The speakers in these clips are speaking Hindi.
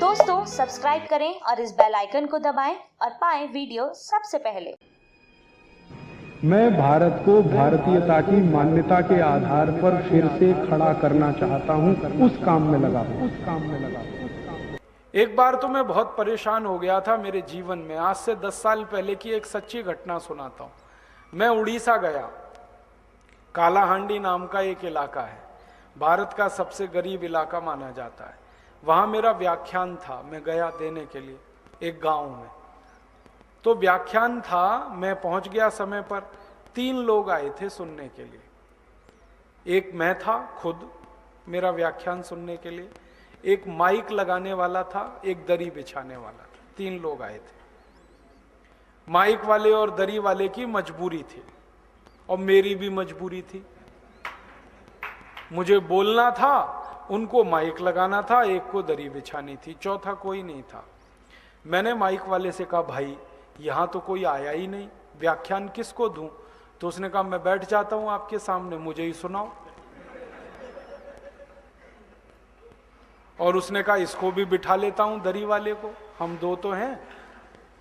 दोस्तों सब्सक्राइब करें और इस बेल आइकन को दबाएं और पाएं वीडियो सबसे पहले। मैं भारत को भारतीयता की मान्यता के आधार पर फिर से खड़ा करना चाहता हूं, उस काम में लगा हूं। एक बार तो मैं बहुत परेशान हो गया था मेरे जीवन में। आज से 10 साल पहले की एक सच्ची घटना सुनाता हूं। मैं उड़ीसा गया। कालाहांडी नाम का एक इलाका है, भारत का सबसे गरीब इलाका माना जाता है। वहां मेरा व्याख्यान था, मैं गया देने के लिए एक गांव में। तो व्याख्यान था, मैं पहुंच गया समय पर। 3 लोग आए थे सुनने के लिए। एक मैं था खुद, मेरा व्याख्यान सुनने के लिए, एक माइक लगाने वाला था, एक दरी बिछाने वाला था। 3 लोग आए थे। माइक वाले और दरी वाले की मजबूरी थी और मेरी भी मजबूरी थी। मुझे बोलना था, उनको माइक लगाना था, एक को दरी बिछानी थी, चौथा कोई नहीं था। मैंने माइक वाले से कहा, भाई यहां तो कोई आया ही नहीं, व्याख्यान किसको दूं? तो उसने कहा, मैं बैठ जाता हूं आपके सामने, मुझे ही सुनाओ। और उसने कहा, इसको भी बिठा लेता हूं दरी वाले को, हम 2 तो हैं।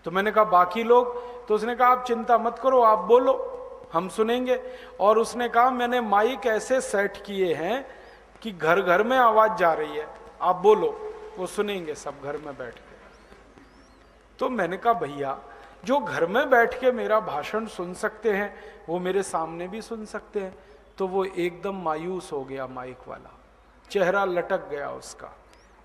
तो मैंने कहा, बाकी लोग? तो उसने कहा, आप चिंता मत करो, आप बोलो, हम सुनेंगे। और उसने कहा, मैंने माइक ऐसे सेट किए हैं कि घर घर में आवाज जा रही है, आप बोलो, वो सुनेंगे सब घर में बैठ के। तो मैंने कहा, भैया जो घर में बैठ के मेरा भाषण सुन सकते हैं वो मेरे सामने भी सुन सकते हैं। तो वो एकदम मायूस हो गया, माइक वाला चेहरा लटक गया उसका।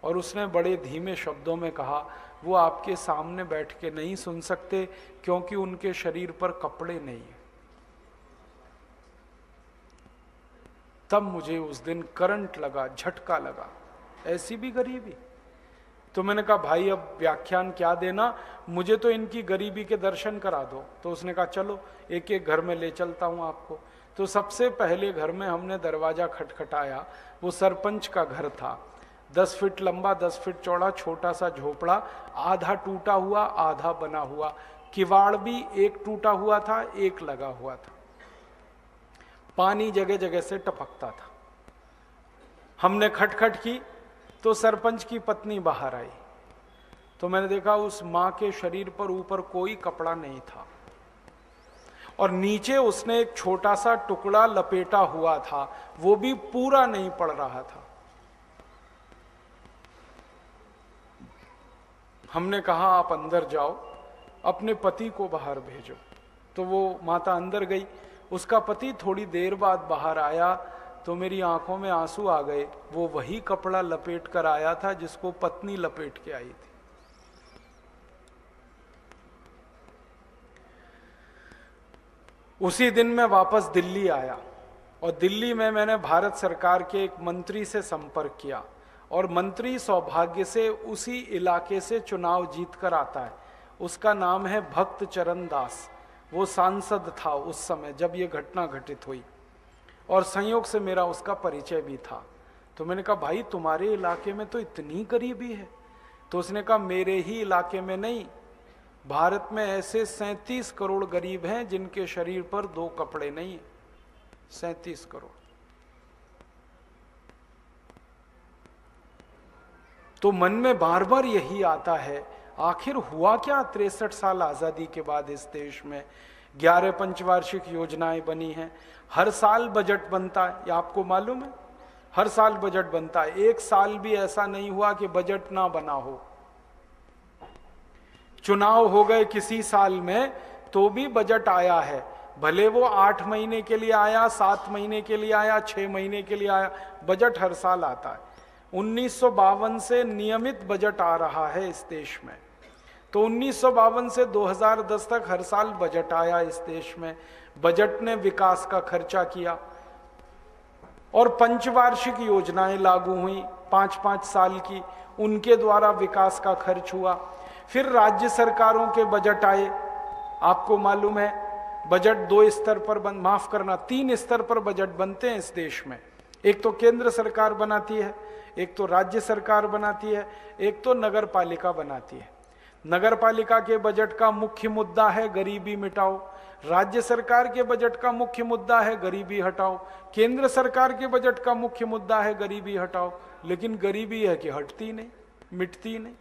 और उसने बड़े धीमे शब्दों में कहा, वो आपके सामने बैठ के नहीं सुन सकते क्योंकि उनके शरीर पर कपड़े नहीं है। तब मुझे उस दिन करंट लगा, झटका लगा, ऐसी भी गरीबी। तो मैंने कहा, भाई अब व्याख्यान क्या देना, मुझे तो इनकी गरीबी के दर्शन करा दो। तो उसने कहा, चलो एक एक घर में ले चलता हूं आपको। तो सबसे पहले घर में हमने दरवाजा खटखटाया। वो सरपंच का घर था, 10 फीट लंबा 10 फीट चौड़ा, छोटा सा झोपड़ा, आधा टूटा हुआ आधा बना हुआ। किवाड़ भी एक टूटा हुआ था, एक लगा हुआ था। पानी जगह जगह से टपकता था। हमने खटखट की तो सरपंच की पत्नी बाहर आई। तो मैंने देखा उस मां के शरीर पर ऊपर कोई कपड़ा नहीं था और नीचे उसने एक छोटा सा टुकड़ा लपेटा हुआ था, वो भी पूरा नहीं पड़ रहा था। हमने कहा, आप अंदर जाओ, अपने पति को बाहर भेजो। तो वो माता अंदर गई। उसका पति थोड़ी देर बाद बाहर आया तो मेरी आंखों में आंसू आ गए। वो वही कपड़ा लपेट कर आया था जिसको पत्नी लपेट के आई थी। उसी दिन मैं वापस दिल्ली आया और दिल्ली में मैंने भारत सरकार के एक मंत्री से संपर्क किया और मंत्री सौभाग्य से उसी इलाके से चुनाव जीत कर आता है। उसका नाम है भक्त चरण दास। वो सांसद था उस समय जब ये घटना घटित हुई और संयोग से मेरा उसका परिचय भी था। तो मैंने कहा, भाई तुम्हारे इलाके में तो इतनी गरीबी है? तो उसने कहा, मेरे ही इलाके में नहीं, भारत में ऐसे 37 करोड़ गरीब हैं जिनके शरीर पर 2 कपड़े नहीं है। 37 करोड़। तो मन में बार बार यही आता है, आखिर हुआ क्या 63 साल आजादी के बाद इस देश में? 11 पंचवार्षिक योजनाएं बनी हैं, हर साल बजट बनता है, ये आपको मालूम है? हर साल बजट बनता है। एक साल भी ऐसा नहीं हुआ कि बजट ना बना हो। चुनाव हो गए किसी साल में तो भी बजट आया है, भले वो 8 महीने के लिए आया, 7 महीने के लिए आया, 6 महीने के लिए आया, बजट हर साल आता है। 1952 से नियमित बजट आ रहा है इस देश में। तो 1952 से 2010 तक हर साल बजट आया इस देश में। बजट ने विकास का खर्चा किया और पंचवार्षिक योजनाएं लागू हुई 5-5 साल की, उनके द्वारा विकास का खर्च हुआ। फिर राज्य सरकारों के बजट आए। आपको मालूम है बजट 2 स्तर पर 3 स्तर पर बजट बनते हैं इस देश में। एक तो केंद्र सरकार बनाती है, एक तो राज्य सरकार बनाती है, एक तो नगर पालिका बनाती है। नगर पालिका के बजट का मुख्य मुद्दा है गरीबी मिटाओ, राज्य सरकार के बजट का मुख्य मुद्दा है गरीबी हटाओ, केंद्र सरकार के बजट का मुख्य मुद्दा है गरीबी हटाओ। लेकिन गरीबी है कि हटती नहीं, मिटती नहीं।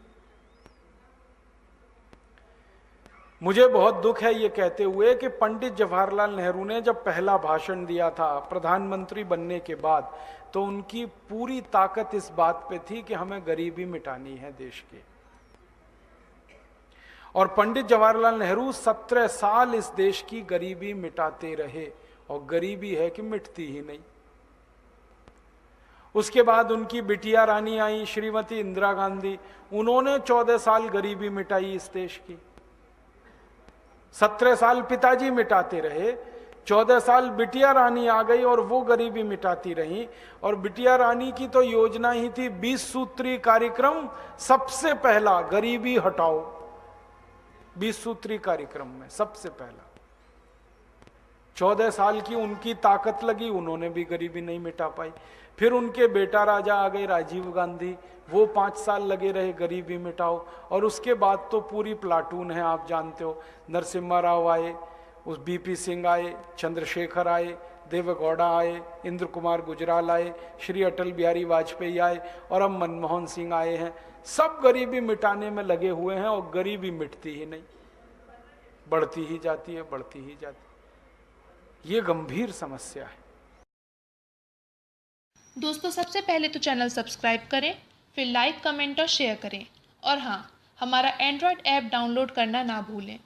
मुझे बहुत दुख है ये कहते हुए कि पंडित जवाहरलाल नेहरू ने जब पहला भाषण दिया था प्रधानमंत्री बनने के बाद, तो उनकी पूरी ताकत इस बात पे थी कि हमें गरीबी मिटानी है देश के। और पंडित जवाहरलाल नेहरू 17 साल इस देश की गरीबी मिटाते रहे, और गरीबी है कि मिटती ही नहीं। उसके बाद उनकी बिटिया रानी आई श्रीमती इंदिरा गांधी, उन्होंने 14 साल गरीबी मिटाई इस देश की। 17 साल पिताजी मिटाते रहे, 14 साल बिटिया रानी आ गई और वो गरीबी मिटाती रही। और बिटिया रानी की तो योजना ही थी 20 सूत्री कार्यक्रम, सबसे पहला गरीबी हटाओ। 20 सूत्री कार्यक्रम में सबसे पहला 14 साल की उनकी ताकत लगी, उन्होंने भी गरीबी नहीं मिटा पाई। फिर उनके बेटा राजा आ गए राजीव गांधी, वो 5 साल लगे रहे गरीबी मिटाओ। और उसके बाद तो पूरी प्लाटून है, आप जानते हो, नरसिम्हा राव आए, उस बीपी सिंह आए, चंद्रशेखर आए, देवेगौड़ा आए, इंद्र कुमार गुजराल आए, श्री अटल बिहारी वाजपेयी आए, और अब मनमोहन सिंह आए हैं। सब गरीबी मिटाने में लगे हुए हैं, और गरीबी मिटती ही नहीं, बढ़ती ही जाती है, बढ़ती ही जाती है। ये गंभीर समस्या है। दोस्तों, सबसे पहले तो चैनल सब्सक्राइब करें, फिर लाइक, कमेंट और शेयर करें। और हाँ, हमारा एंड्रॉयड ऐप डाउनलोड करना ना भूलें।